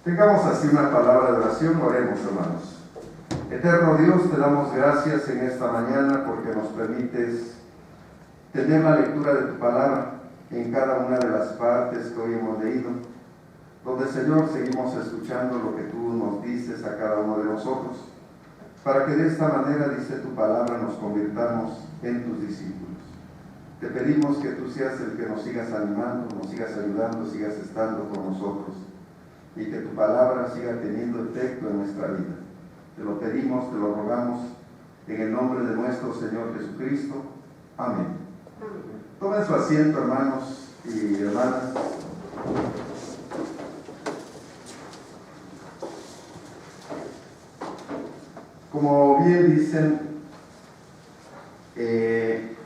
Tengamos así una palabra de oración, oremos, hermanos. Eterno Dios, te damos gracias en esta mañana porque nos permites tener la lectura de tu palabra en cada una de las partes que hoy hemos leído, donde, Señor, seguimos escuchando lo que tú nos dices a cada uno de nosotros, para que de esta manera, dice tu palabra, nos convirtamos en tus discípulos. Te pedimos que tú seas el que nos sigas animando, nos sigas ayudando, sigas estando con nosotros, y que tu palabra siga teniendo efecto en nuestra vida. Te lo pedimos, te lo rogamos, en el nombre de nuestro Señor Jesucristo. Amén. Tomen su asiento, hermanos y hermanas. Como bien dicen, en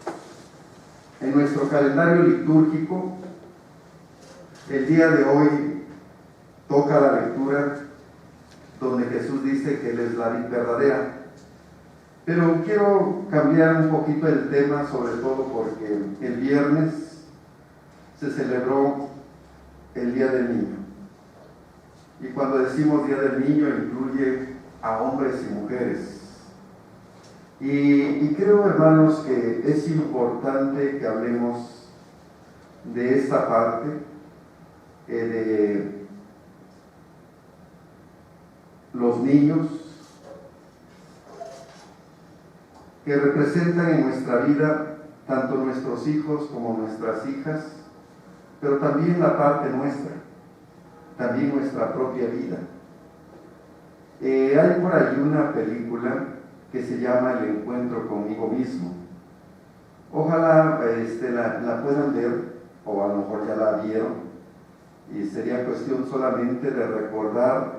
nuestro calendario litúrgico, el día de hoy toca la lectura donde Jesús dice que Él es la vid verdadera. Pero quiero cambiar un poquito el tema, sobre todo porque el viernes se celebró el Día del Niño. Y cuando decimos Día del Niño incluye a hombres y mujeres. Y creo, hermanos, que es importante que hablemos de esta parte, de los niños, que representan en nuestra vida tanto nuestros hijos como nuestras hijas, pero también la parte nuestra, también nuestra propia vida. Hay por ahí una película que se llama El encuentro conmigo mismo. Ojalá la puedan ver, o a lo mejor ya la vieron, y sería cuestión solamente de recordar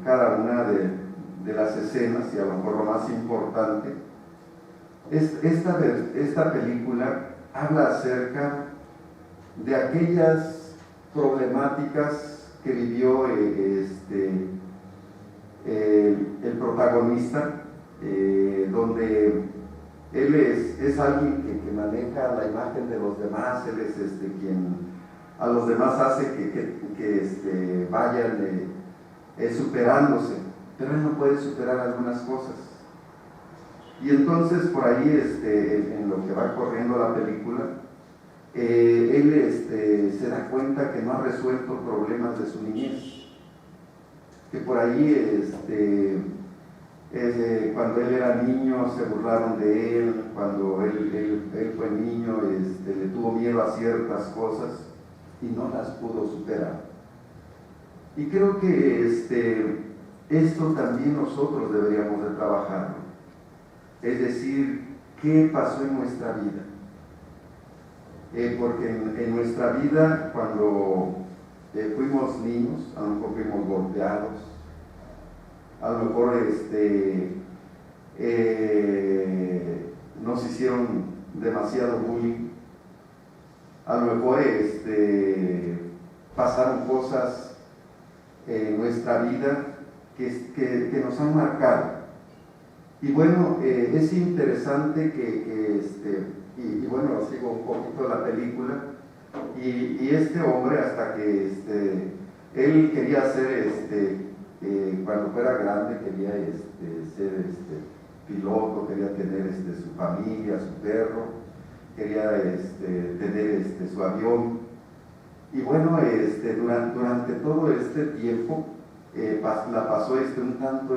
cada una de las escenas, y a lo mejor lo más importante. Esta película habla acerca de aquellas problemáticas que vivió el protagonista, donde él es alguien que maneja la imagen de los demás. Él es quien a los demás hace que vayan superándose, pero él no puede superar algunas cosas. Y entonces por ahí, en lo que va corriendo la película, él se da cuenta que no ha resuelto problemas de su niñez, que por ahí cuando él era niño se burlaron de él, cuando él fue niño le tuvo miedo a ciertas cosas y no las pudo superar. Y creo que esto también nosotros deberíamos de trabajarlo, es decir, ¿qué pasó en nuestra vida? Porque en nuestra vida, cuando fuimos niños, a lo mejor fuimos golpeados, a lo mejor nos hicieron demasiado bullying, a lo mejor pasaron cosas en nuestra vida que nos han marcado. Y bueno, es interesante y bueno, sigo un poquito la película, y este hombre, hasta que él quería ser, cuando fuera grande, quería ser piloto, quería tener su familia, su perro, quería tener su avión. Y bueno, durante todo este tiempo la pasó un tanto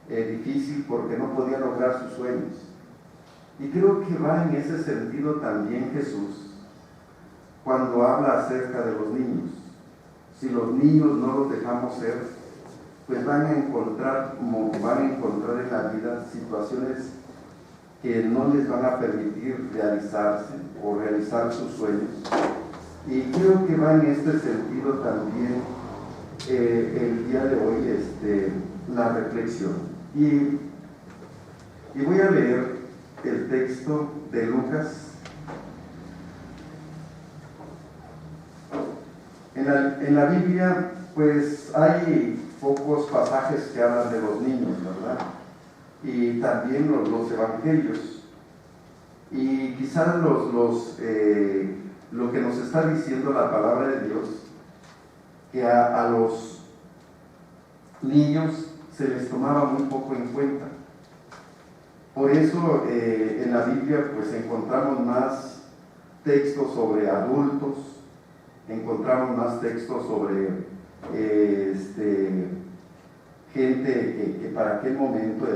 difícil, porque no podía lograr sus sueños. Y creo que va en ese sentido también Jesús cuando habla acerca de los niños. Si los niños no los dejamos ser, pues van a encontrar en la vida situaciones que no les van a permitir realizarse o realizar sus sueños. Y creo que va en este sentido también el día de hoy la reflexión. Y voy a leer el texto de Lucas. En la Biblia, pues hay pocos pasajes que hablan de los niños, ¿verdad? Y también los evangelios. Y quizás lo que nos está diciendo la palabra de Dios que a los niños se les tomaba muy poco en cuenta. Por eso en la Biblia pues encontramos más textos sobre adultos, encontramos más textos sobre gente que para aquel momento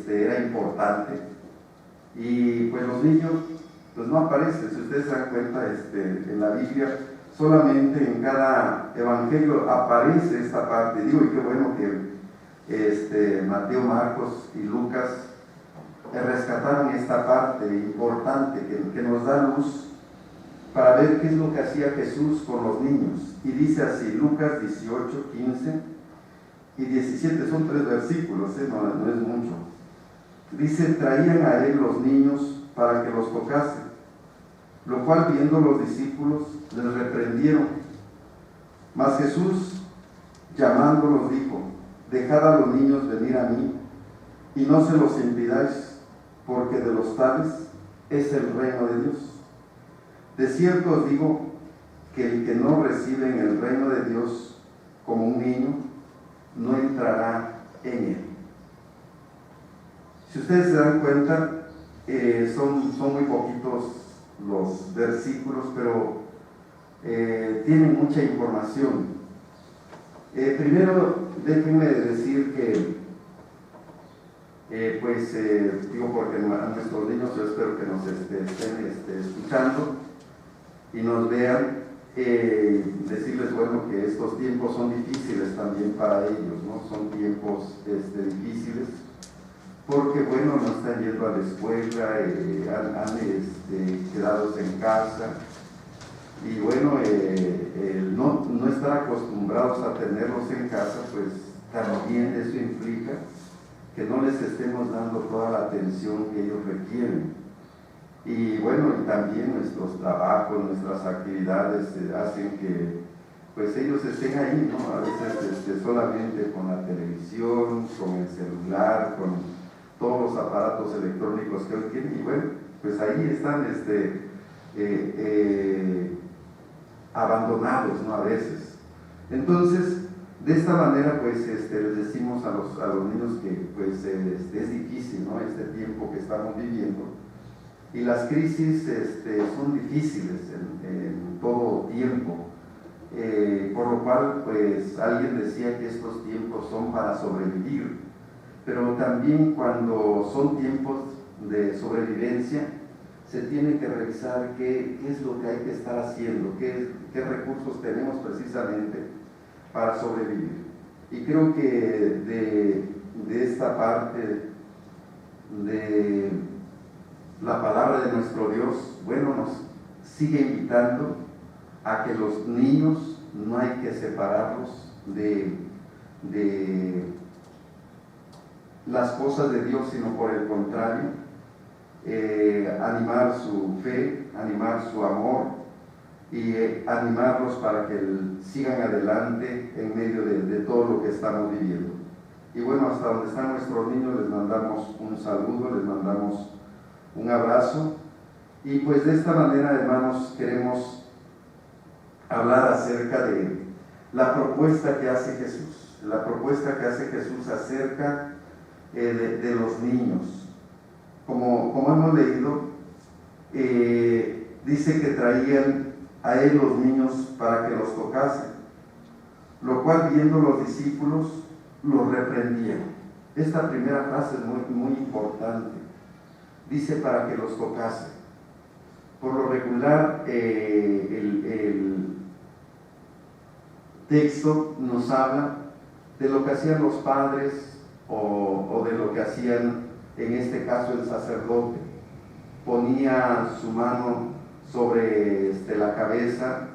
era importante, y pues los niños pues no aparecen. Si ustedes se dan cuenta, en la Biblia solamente en cada evangelio aparece esta parte. Digo, y qué bueno que Mateo, Marcos y Lucas rescataron esta parte importante que nos da luz para ver qué es lo que hacía Jesús con los niños. Y dice así, Lucas 18, 15 y 17, son 3 versículos, no es mucho. Dice, traían a él los niños para que los tocase, lo cual viendo los discípulos les reprendieron. Mas Jesús, llamándolos, dijo, dejad a los niños venir a mí, y no se los impidáis, porque de los tales es el reino de Dios. De cierto os digo que el que no recibe en el reino de Dios como un niño, no entrará en él. Si ustedes se dan cuenta, son muy poquitos los versículos, pero tienen mucha información. Primero, déjenme decir que digo, porque a nuestros niños yo espero que nos estén escuchando y nos vean, decirles, bueno, que estos tiempos son difíciles también para ellos, ¿no? Son tiempos difíciles, porque, bueno, no están yendo a la escuela, han quedado en casa, y bueno, no estar acostumbrados a tenerlos en casa, pues también eso implica que no les estemos dando toda la atención que ellos requieren. Y bueno, y también nuestros trabajos, nuestras actividades hacen que pues ellos estén ahí, ¿no? A veces solamente con la televisión, con el celular, con todos los aparatos electrónicos que hoy tienen, y bueno, pues ahí están abandonados, ¿no? A veces. Entonces, de esta manera, pues les decimos a los niños que pues es difícil, ¿no? Este tiempo que estamos viviendo, y las crisis son difíciles en todo tiempo, por lo cual pues alguien decía que estos tiempos son para sobrevivir, pero también cuando son tiempos de sobrevivencia se tiene que revisar qué es lo que hay que estar haciendo, qué recursos tenemos precisamente para sobrevivir. Y creo que de esta parte de la palabra de nuestro Dios, bueno, nos sigue invitando a que los niños no hay que separarlos de las cosas de Dios, sino por el contrario, animar su fe, animar su amor, y animarlos para que sigan adelante en medio de todo lo que estamos viviendo. Y bueno, hasta donde están nuestros niños les mandamos un saludo, les mandamos un abrazo, y pues de esta manera, hermanos, queremos hablar acerca de la propuesta que hace Jesús, acerca de los niños. Como hemos leído, dice que traían a él los niños para que los tocasen, lo cual viendo los discípulos los reprendieron. Esta primera frase es muy importante. Dice para que los tocase. Por lo regular, el texto nos habla de lo que hacían los padres o de lo que hacían, en este caso, el sacerdote. Ponía su mano sobre la cabeza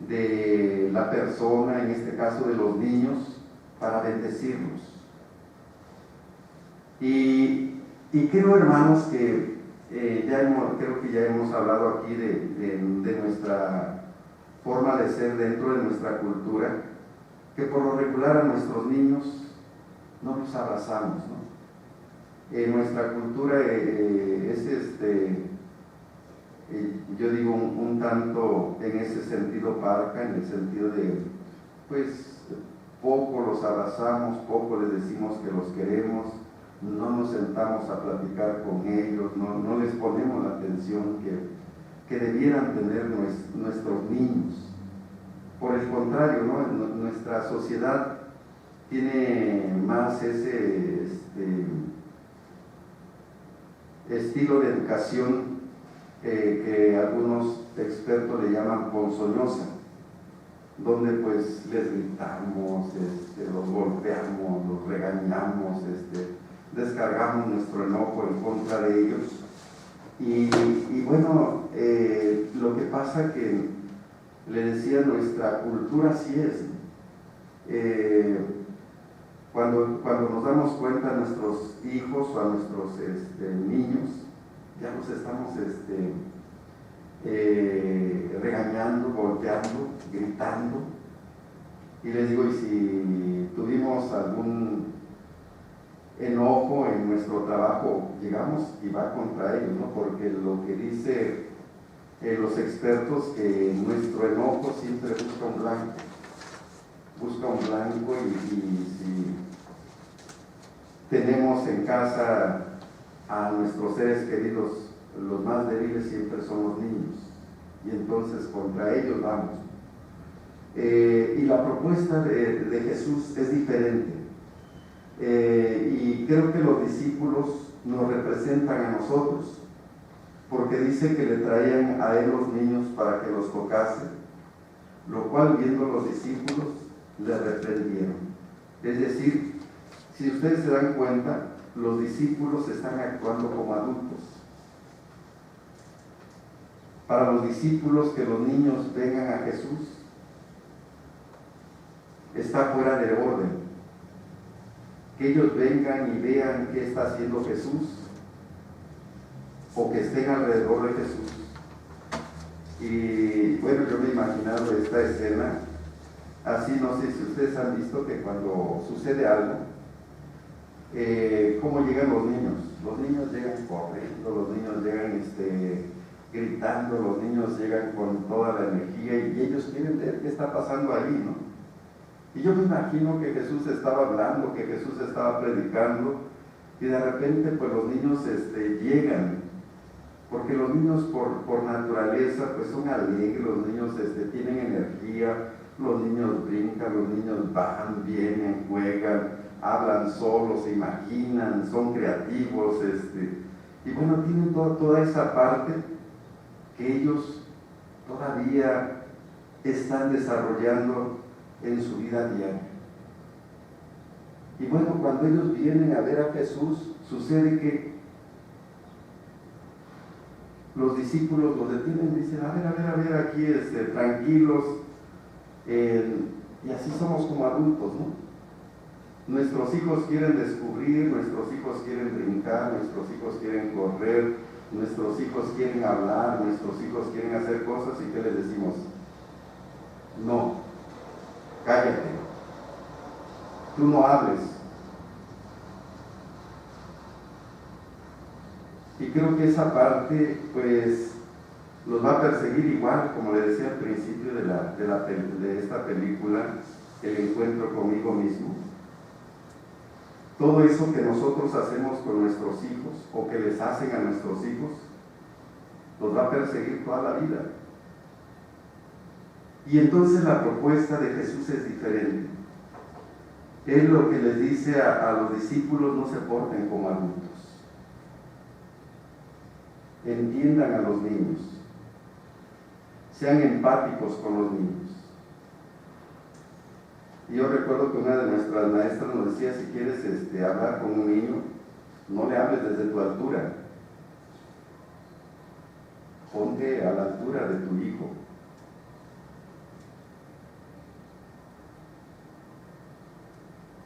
de la persona, en este caso de los niños, para bendecirlos. Y creo, hermanos, que creo que ya hemos hablado aquí de nuestra forma de ser dentro de nuestra cultura, que por lo regular a nuestros niños no los abrazamos, ¿no? Nuestra cultura es yo digo un tanto en ese sentido parca, en el sentido pues poco los abrazamos, poco les decimos que los queremos, no nos sentamos a platicar con ellos, no les ponemos la atención que debieran tener nuestros niños. Por el contrario, ¿no? Nuestra sociedad tiene más ese estilo de educación que algunos expertos le llaman ponzoñosa, donde pues les gritamos, los golpeamos, los regañamos, descargamos nuestro enojo en contra de ellos. Y bueno, lo que pasa que, le decía, nuestra cultura así es. Cuando nos damos cuenta a nuestros hijos o a nuestros niños, ya los estamos regañando, golpeando, gritando. Y les digo, y si tuvimos algún enojo en nuestro trabajo, llegamos y va contra ellos, ¿no? Porque lo que dice los expertos, que nuestro enojo siempre busca un blanco, y si tenemos en casa a nuestros seres queridos, los más débiles siempre son los niños, y entonces contra ellos vamos. Y la propuesta de Jesús es diferente, y creo que los discípulos nos representan a nosotros, porque dice que le traían a él los niños para que los tocase, lo cual, viendo los discípulos, le reprendieron. Es decir, si ustedes se dan cuenta, los discípulos están actuando como adultos. Para los discípulos, que los niños vengan a Jesús está fuera de orden. Que ellos vengan y vean qué está haciendo Jesús, o que estén alrededor de Jesús. Y bueno, yo me he imaginado esta escena así. No sé si ustedes han visto que cuando sucede algo, cómo llegan los niños llegan corriendo, los niños llegan gritando, los niños llegan con toda la energía, y ellos quieren ver qué está pasando ahí, ¿no? Y yo me imagino que Jesús estaba hablando, que Jesús estaba predicando, y de repente pues los niños llegan, porque los niños por naturaleza pues son alegres, los niños tienen energía, los niños brincan, los niños van, vienen, juegan, hablan solos, se imaginan, son creativos, y bueno, tienen toda esa parte que ellos todavía están desarrollando en su vida diaria. Y bueno, cuando ellos vienen a ver a Jesús, sucede que los discípulos los detienen y dicen, a ver, aquí tranquilos, y así somos como adultos, ¿no? Nuestros hijos quieren descubrir, nuestros hijos quieren brincar, nuestros hijos quieren correr, nuestros hijos quieren hablar, nuestros hijos quieren hacer cosas, ¿y qué les decimos? No, cállate, tú no hables. Y creo que esa parte pues los va a perseguir igual, como le decía al principio de esta película, el encuentro conmigo mismo. Todo eso que nosotros hacemos con nuestros hijos, o que les hacen a nuestros hijos, los va a perseguir toda la vida. Y entonces la propuesta de Jesús es diferente. Él lo que les dice a los discípulos: no se porten como adultos, entiendan a los niños, sean empáticos con los niños. Y yo recuerdo que una de nuestras maestras nos decía: si quieres hablar con un niño, no le hables desde tu altura, ponte a la altura de tu hijo.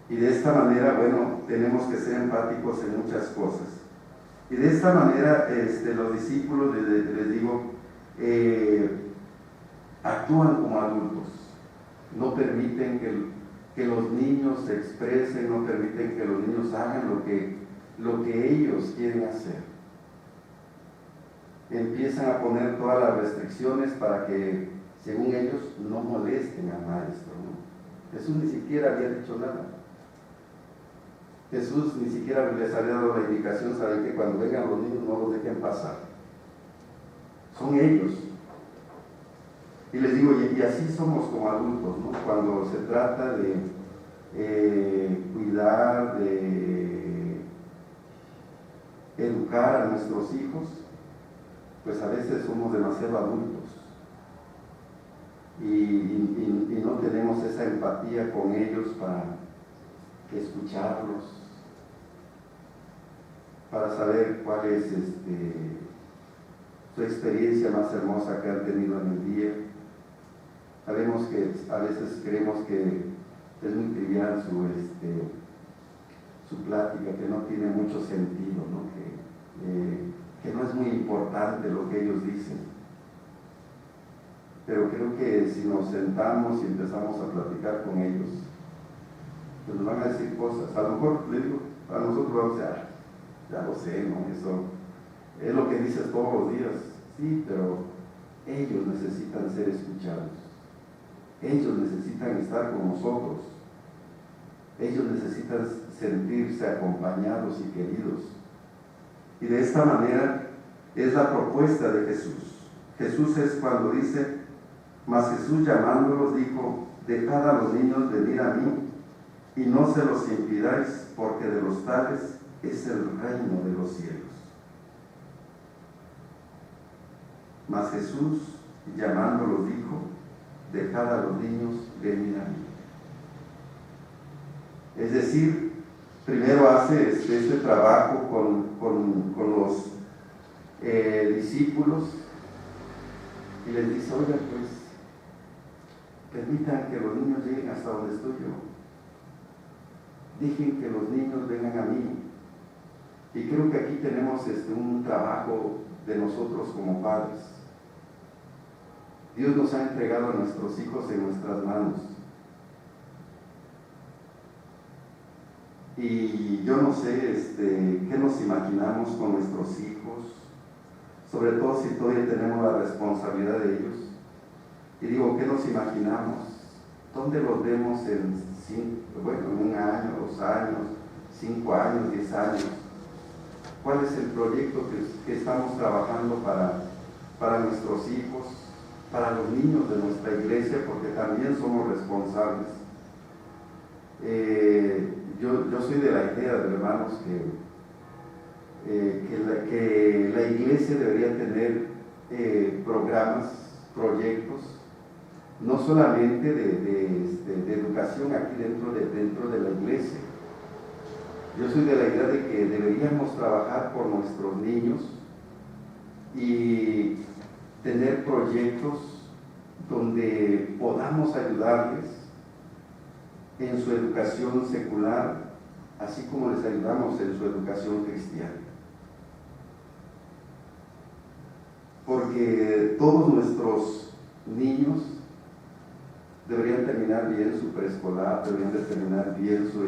Y de esta manera, bueno, tenemos que ser empáticos en muchas cosas. Y de esta manera los discípulos, les digo, actúan como adultos. No permiten que los niños se expresen, no permiten que los niños hagan lo que ellos quieren hacer. Empiezan a poner todas las restricciones para que, según ellos, no molesten al maestro, ¿no? Jesús ni siquiera había dicho nada. Jesús ni siquiera les había dado la indicación, saben que cuando vengan los niños no los dejen pasar. Son ellos. Y les digo, y así somos como adultos, ¿no? Cuando se trata de cuidar, de educar a nuestros hijos, pues a veces somos demasiado adultos y no tenemos esa empatía con ellos para escucharlos, para saber cuál es su experiencia más hermosa que han tenido en el día. Sabemos que a veces creemos que es muy trivial su plática, que no tiene mucho sentido, ¿no? Que no es muy importante lo que ellos dicen. Pero creo que si nos sentamos y empezamos a platicar con ellos, pues nos van a decir cosas. A lo mejor, le digo, a nosotros vamos a decir, ya lo sé, ¿no? Eso es lo que dices todos los días. Sí, pero ellos necesitan ser escuchados. Ellos necesitan estar con nosotros. Ellos necesitan sentirse acompañados y queridos. Y de esta manera es la propuesta de Jesús. Jesús es cuando dice, mas Jesús llamándolos dijo, dejad a los niños venir a mí y no se los impidáis, porque de los tales es el reino de los cielos. Mas Jesús llamándolos dijo, dejad a los niños venir a mí. Es decir, primero hace este trabajo con los discípulos y les dice, oigan, pues permitan que los niños lleguen hasta donde estoy yo. Dejen que los niños vengan a mí. Y creo que aquí tenemos un trabajo de nosotros como padres. Dios nos ha entregado a nuestros hijos en nuestras manos. Y yo no sé qué nos imaginamos con nuestros hijos, sobre todo si todavía tenemos la responsabilidad de ellos. Y digo, ¿qué nos imaginamos? ¿Dónde los vemos en 1 año, 2 años, 5 años, 10 años? ¿Cuál es el proyecto que estamos trabajando para nuestros hijos, para los niños de nuestra iglesia? Porque también somos responsables. Yo soy de la idea, de hermanos, que la iglesia debería tener programas, proyectos, no solamente de educación aquí dentro de la iglesia. Yo soy de la idea de que deberíamos trabajar por nuestros niños y tener proyectos donde podamos ayudarles en su educación secular, así como les ayudamos en su educación cristiana. Porque todos nuestros niños deberían terminar bien su preescolar, deberían de terminar bien su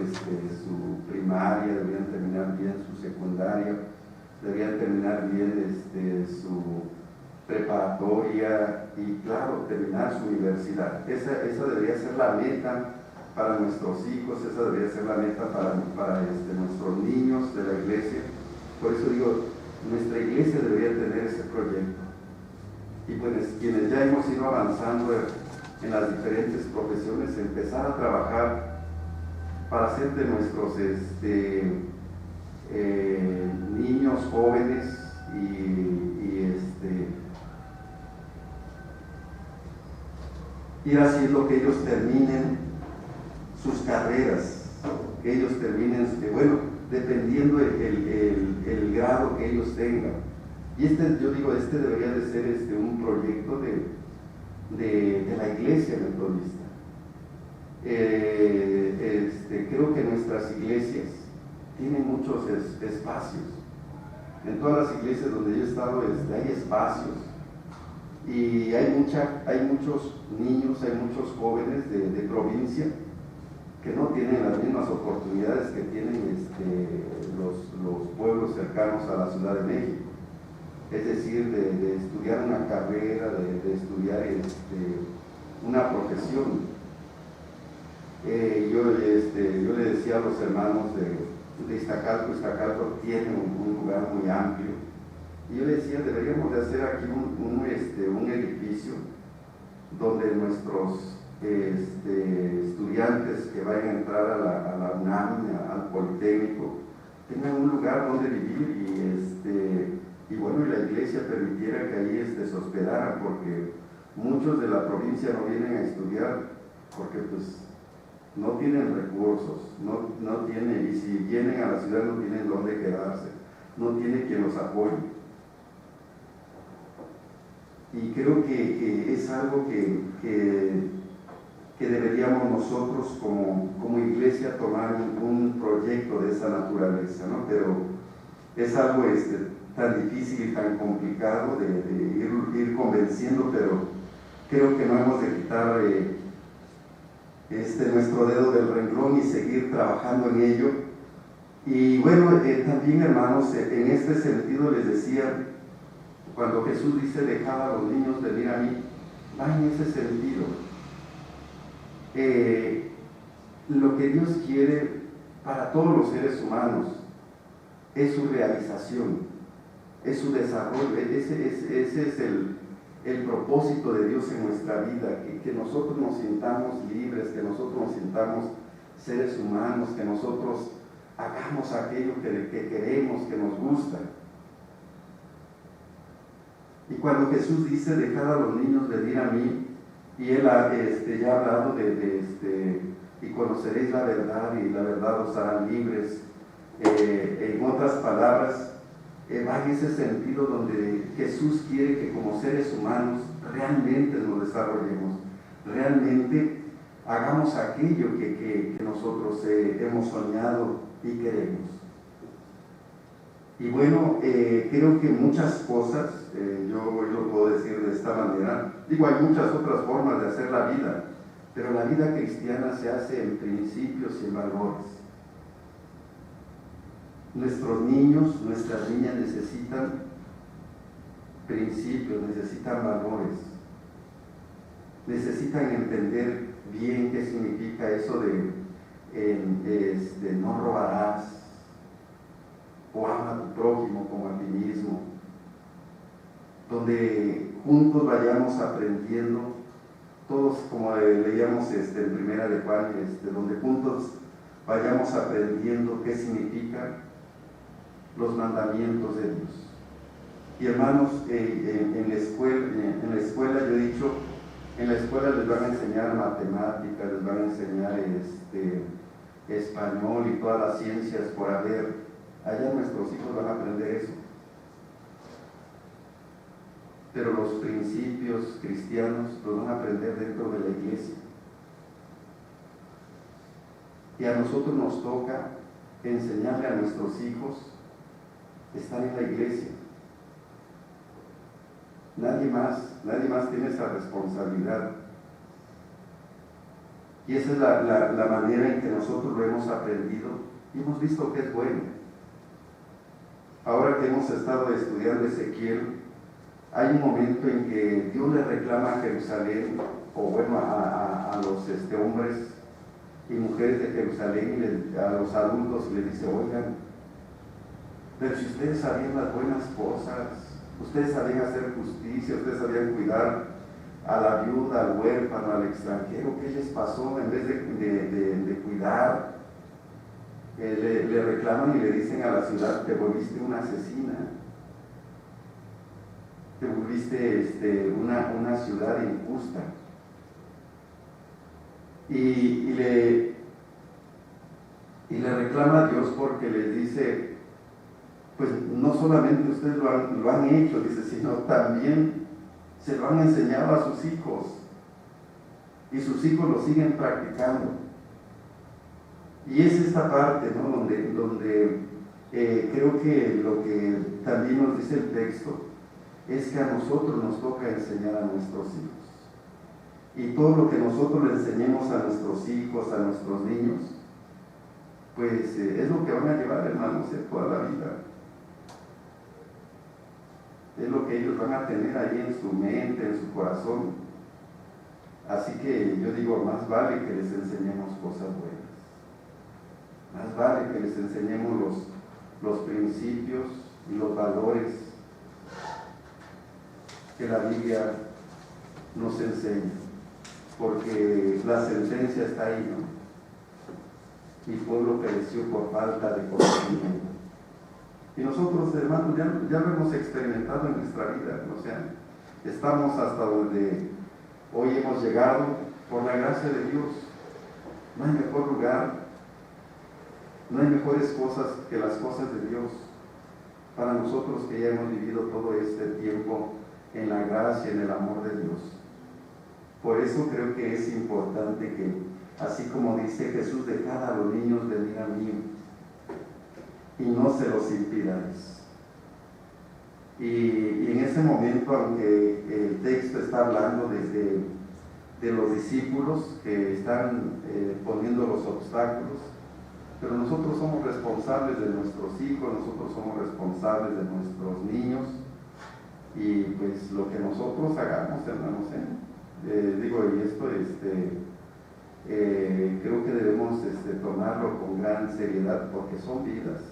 primaria, deberían terminar bien su secundaria, deberían terminar bien su preparatoria y, claro, terminar su universidad. Esa debería ser la meta para nuestros hijos, esa debería ser la meta para nuestros niños de la iglesia. Por eso digo, nuestra iglesia debería tener ese proyecto. Y pues quienes ya hemos ido avanzando en las diferentes profesiones, empezar a trabajar para hacer de nuestros niños jóvenes ir haciendo que ellos terminen sus carreras, que ellos terminen, dependiendo el grado que ellos tengan. Y yo digo, debería de ser un proyecto de la iglesia metodista. Creo que nuestras iglesias tienen muchos espacios. En todas las iglesias donde yo he estado hay espacios. Y hay muchos niños, hay muchos jóvenes de provincia que no tienen las mismas oportunidades que tienen los pueblos cercanos a la Ciudad de México. Es decir, de estudiar una carrera, de estudiar una profesión. decía a los hermanos de Iztacalco tiene un lugar muy amplio. Y yo decía, deberíamos de hacer aquí un edificio donde nuestros estudiantes que vayan a entrar a la UNAM, al Politécnico, tengan un lugar donde vivir y bueno, y la iglesia permitiera que ahí se hospedaran, porque muchos de la provincia no vienen a estudiar porque pues no tienen recursos, no tienen, y si vienen a la ciudad no tienen dónde quedarse, no tiene quien los apoye. Y creo que es algo que deberíamos nosotros como iglesia tomar un proyecto de esa naturaleza, ¿no? Pero es algo tan difícil y tan complicado de ir convenciendo, pero creo que no hemos de quitar nuestro dedo del renglón y seguir trabajando en ello. Y bueno, también hermanos, en este sentido les decía, cuando Jesús dice dejad a los niños venir a mí, va en ese sentido. Lo que Dios quiere para todos los seres humanos es su realización, es su desarrollo. Ese es el propósito de Dios en nuestra vida, que nosotros nos sintamos libres, que nosotros nos sintamos seres humanos, que nosotros hagamos aquello que queremos, que nos gusta. Y cuando Jesús dice dejad a los niños venir a mí, y Él ya ha hablado y conoceréis la verdad y la verdad os hará libres, en otras palabras, va en ese sentido donde Jesús quiere que como seres humanos realmente nos desarrollemos, realmente hagamos aquello que nosotros hemos soñado y queremos. Y bueno, creo que muchas cosas, yo lo puedo decir de esta manera, digo, hay muchas otras formas de hacer la vida, pero la vida cristiana se hace en principios y en valores. Nuestros niños, nuestras niñas necesitan principios, necesitan valores, necesitan entender bien qué significa eso de no robarás, o ama a tu prójimo como a ti mismo, donde juntos vayamos aprendiendo, todos como leíamos en Primera de Juan, donde juntos vayamos aprendiendo qué significan los mandamientos de Dios. Y hermanos, en la escuela yo he dicho, en la escuela les van a enseñar matemáticas, les van a enseñar español y todas las ciencias por haber. Allá nuestros hijos van a aprender eso. Pero los principios cristianos los van a aprender dentro de la iglesia. Y a nosotros nos toca enseñarle a nuestros hijos estar en la iglesia. Nadie más tiene esa responsabilidad. Y esa es la manera en que nosotros lo hemos aprendido y hemos visto que es bueno. Ahora que hemos estado estudiando Ezequiel, hay un momento en que Dios le reclama a Jerusalén, o bueno, a los hombres y mujeres de Jerusalén, y a los adultos, y le dice, oigan, pero si ustedes sabían las buenas cosas, ustedes sabían hacer justicia, ustedes sabían cuidar a la viuda, al huérfano, al extranjero, ¿qué les pasó en vez de cuidar? Le reclaman y le dicen a la ciudad, te volviste una asesina, te volviste una ciudad injusta. Y le reclama a Dios porque les dice, pues no solamente ustedes lo han hecho, dice, sino también se lo han enseñado a sus hijos, y sus hijos lo siguen practicando. Y es esta parte, ¿no?, donde creo que lo que también nos dice el texto es que a nosotros nos toca enseñar a nuestros hijos. Y todo lo que nosotros le enseñemos a nuestros hijos, a nuestros niños, pues es lo que van a llevar, hermanos, toda la vida. Es lo que ellos van a tener ahí en su mente, en su corazón. Así que yo digo, más vale que les enseñemos cosas buenas. Más vale que les enseñemos los principios y los valores que la Biblia nos enseña, porque la sentencia está ahí, ¿no? Mi pueblo pereció por falta de conocimiento. Y nosotros, hermanos, ya lo hemos experimentado en nuestra vida, o sea, estamos hasta donde hoy hemos llegado por la gracia de Dios. No hay mejor lugar, no hay mejores cosas que las cosas de Dios para nosotros que ya hemos vivido todo este tiempo en la gracia, en el amor de Dios. Por eso creo que es importante que, así como dice Jesús, dejad a los niños venir a mí y no se los impidáis. Y en ese momento, aunque el texto está hablando de los discípulos que están poniendo los obstáculos, pero nosotros somos responsables de nuestros hijos, nosotros somos responsables de nuestros niños, y pues lo que nosotros hagamos, hermanos, y esto creo que debemos tomarlo con gran seriedad, porque son vidas,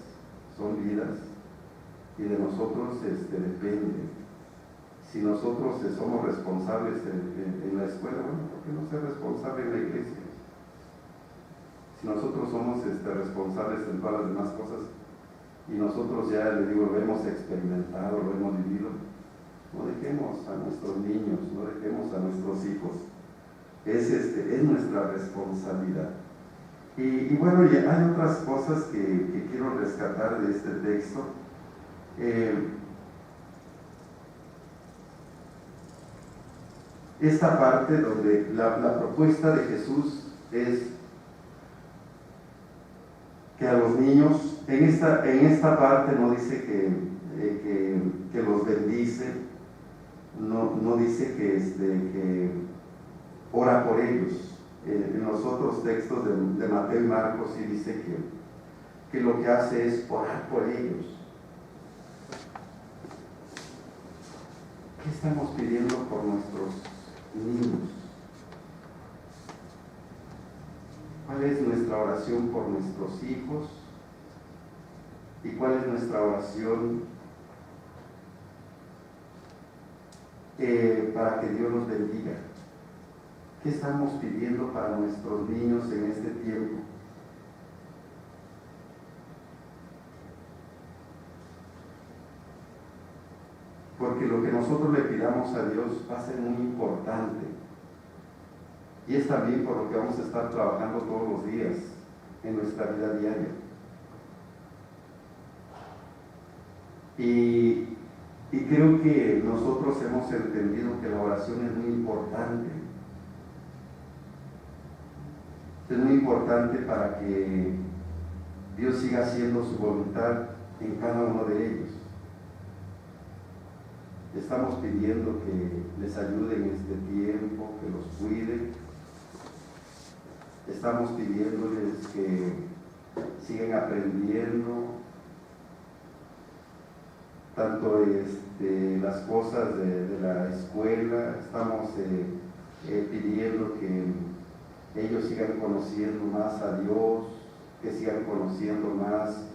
y de nosotros depende. Si nosotros somos responsables en la escuela, bueno, ¿por qué no ser responsable en la iglesia? Si nosotros somos responsables en todas las demás cosas, y nosotros ya, le digo, lo hemos experimentado, lo hemos vivido, no dejemos a nuestros niños, no dejemos a nuestros hijos. Es nuestra responsabilidad. Y bueno, y hay otras cosas que quiero rescatar de este texto. Esta parte donde la propuesta de Jesús es que a los niños, en esta parte no dice que los bendice, no dice que ora por ellos. En los otros textos de Mateo y Marcos sí dice que lo que hace es orar por ellos. ¿Qué estamos pidiendo por nuestros niños? ¿Cuál es nuestra oración por nuestros hijos? ¿Y cuál es nuestra oración para que Dios los bendiga? ¿Qué estamos pidiendo para nuestros niños en este tiempo? Porque lo que nosotros le pidamos a Dios va a ser muy importante. Y es también por lo que vamos a estar trabajando todos los días en nuestra vida diaria. Y creo que nosotros hemos entendido que la oración es muy importante. Es muy importante para que Dios siga haciendo su voluntad en cada uno de ellos. Estamos pidiendo que les ayude en este tiempo, que los cuide. Estamos pidiéndoles que sigan aprendiendo tanto las cosas de la escuela. Estamos pidiendo que ellos sigan conociendo más a Dios, que sigan conociendo más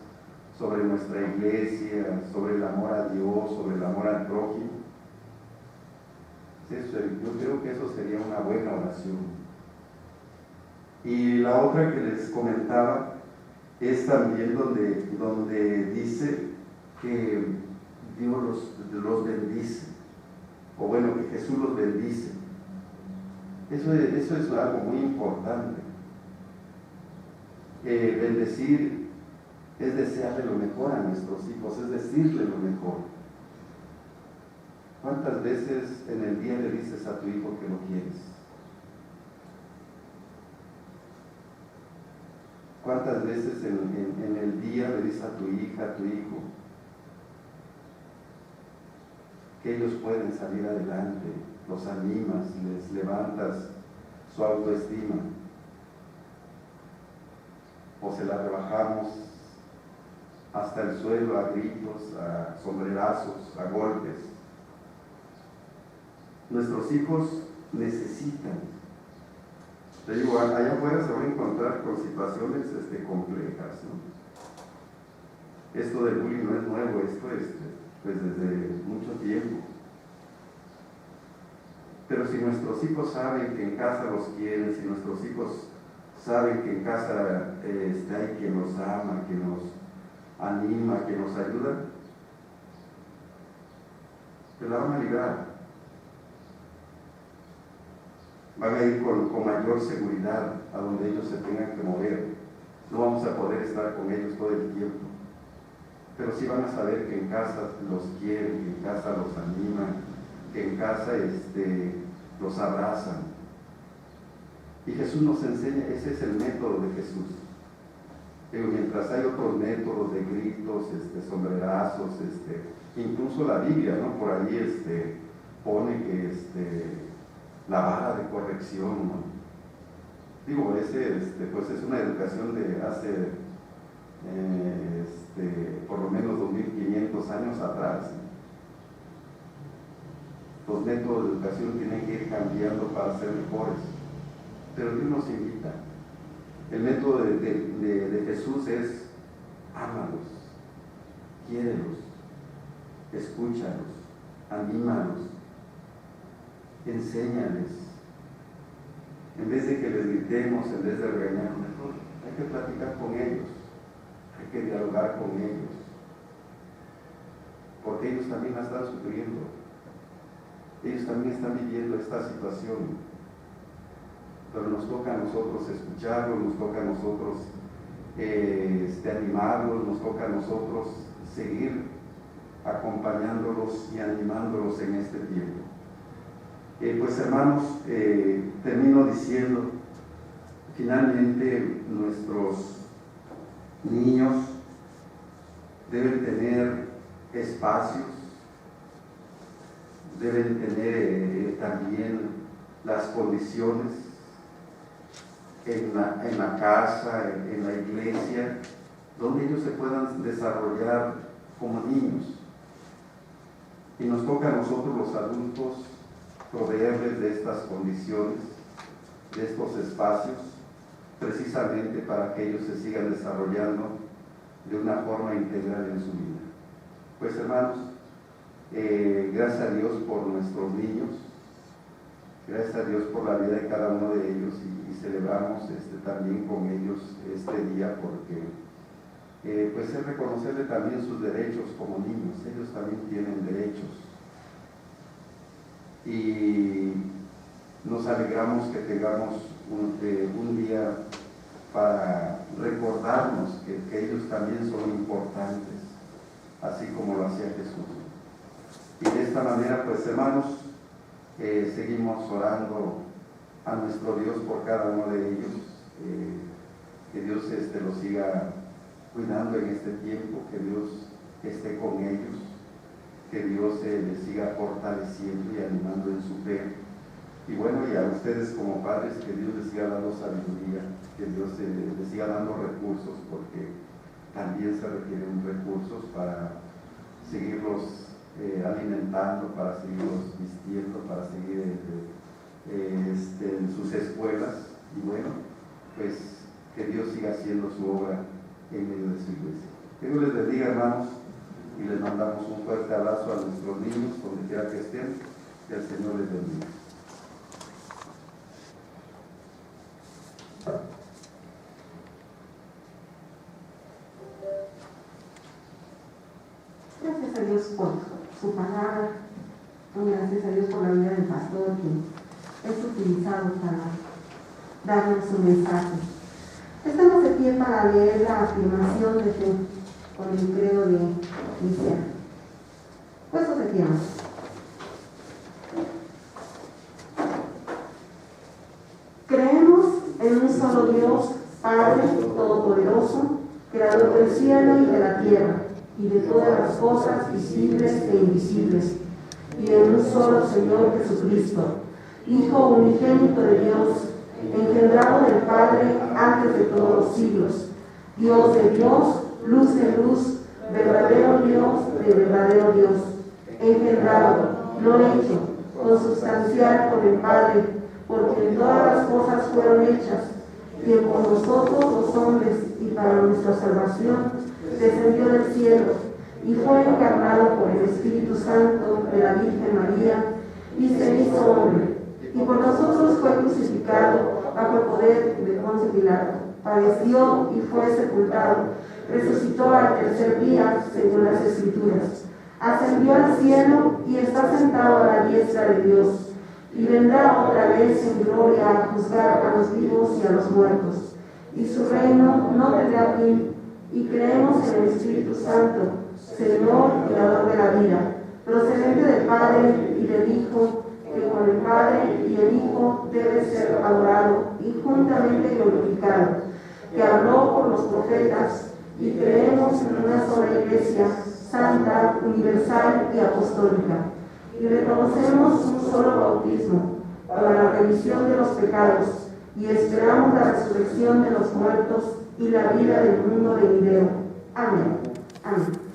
sobre nuestra iglesia, sobre el amor a Dios, sobre el amor al prójimo. Yo creo que eso sería una buena oración. Y la otra que les comentaba es también donde dice que Dios los bendice, o bueno, que Jesús los bendice. Eso es algo muy importante. Bendecir es desearle lo mejor a nuestros hijos, es decirle lo mejor. ¿Cuántas veces en el día le dices a tu hijo que lo quieres? ¿Cuántas veces en el día le dices a tu hija, a tu hijo, que ellos pueden salir adelante, los animas, les levantas su autoestima? ¿O se la rebajamos hasta el suelo a gritos, a sombrerazos, a golpes? Nuestros hijos necesitan Te digo, allá afuera se van a encontrar con situaciones complejas, ¿no? Esto del bullying no es nuevo, esto pues desde mucho tiempo. Pero si nuestros hijos saben que en casa los quieren, si nuestros hijos saben que en casa hay quien los ama, que nos anima, que nos ayuda, pues la van a librar. Van a ir con mayor seguridad a donde ellos se tengan que mover. No vamos a poder estar con ellos todo el tiempo, pero sí van a saber que en casa los quieren, que en casa los animan, que en casa los abrazan. Y Jesús nos enseña, ese es el método de Jesús. Pero mientras hay otros métodos de gritos, sombrerazos, incluso la Biblia, ¿no? Por ahí pone que la vara de corrección, ¿no? Digo, pues es una educación de hace por lo menos 2500 años atrás, ¿no? Los métodos de educación tienen que ir cambiando para ser mejores, pero Dios nos invita. El método de Jesús es: ámalos, quiérelos, escúchalos, anímalos, enséñales. En vez de que les gritemos, en vez de regañarlos, mejor hay que platicar con ellos, hay que dialogar con ellos, porque ellos también la están sufriendo, ellos también están viviendo esta situación, pero nos toca a nosotros escucharlos, nos toca a nosotros animarlos, nos toca a nosotros seguir acompañándolos y animándolos en este tiempo. Pues hermanos, termino diciendo, finalmente nuestros niños deben tener espacios, deben tener también las condiciones en la casa, en la iglesia, donde ellos se puedan desarrollar como niños. Y nos toca a nosotros los adultos proveerles de estas condiciones, de estos espacios, precisamente para que ellos se sigan desarrollando de una forma integral en su vida. Pues hermanos, gracias a Dios por nuestros niños, gracias a Dios por la vida de cada uno de ellos, y celebramos también con ellos este día, porque pues es reconocerle también sus derechos como niños. Ellos también tienen derechos, y nos alegramos que tengamos un día para recordarnos que ellos también son importantes, así como lo hacía Jesús. Y de esta manera, pues hermanos, seguimos orando a nuestro Dios por cada uno de ellos, que Dios los siga cuidando en este tiempo, que Dios esté con ellos, que Dios les siga fortaleciendo y animando en su fe. Y bueno, y a ustedes como padres, que Dios les siga dando sabiduría, que Dios les siga dando recursos, porque también se requieren recursos para seguirlos alimentando, para seguirlos vistiendo, para seguir en sus escuelas. Y bueno, pues que Dios siga haciendo su obra en medio de su iglesia. Que Dios les bendiga, hermanos, y les mandamos un fuerte abrazo a nuestros niños, donde quiera que estén, que el Señor les bendiga. Gracias a Dios por su palabra, gracias a Dios por la vida del pastor que es utilizado para darnos un mensaje. Estamos de pie para leer la afirmación de fe con el credo de Nicea. Puestos de pie. Creemos en un solo Dios, Padre Todopoderoso, Creador del cielo y de la tierra, y de todas las cosas visibles e invisibles, y en un solo Señor Jesucristo, Hijo unigénito de Dios, engendrado del Padre antes de todos los siglos, Dios de Dios, luz de luz, verdadero Dios de verdadero Dios, engendrado, no hecho, consustancial con el Padre, porque todas las cosas fueron hechas, quien por nosotros los hombres y para nuestra salvación descendió del cielo y fue encarnado por el Espíritu Santo de la Virgen María y se hizo hombre, y por nosotros fue crucificado bajo el poder de Poncio Pilato, padeció y fue sepultado, resucitó al tercer día según las Escrituras, ascendió al cielo y está sentado a la diestra de Dios, y vendrá otra vez en gloria a juzgar a los vivos y a los muertos, y su reino no tendrá fin, y creemos en el Espíritu Santo, Señor y dador de la vida, procedente del Padre y del Hijo, que con el Padre y el Hijo debe ser adorado y juntamente glorificado, que habló por los profetas, y creemos en una sola Iglesia, santa, universal y apostólica, y reconocemos un solo bautismo para la remisión de los pecados, y esperamos la resurrección de los muertos y la vida del mundo venidero. Amén. Amén.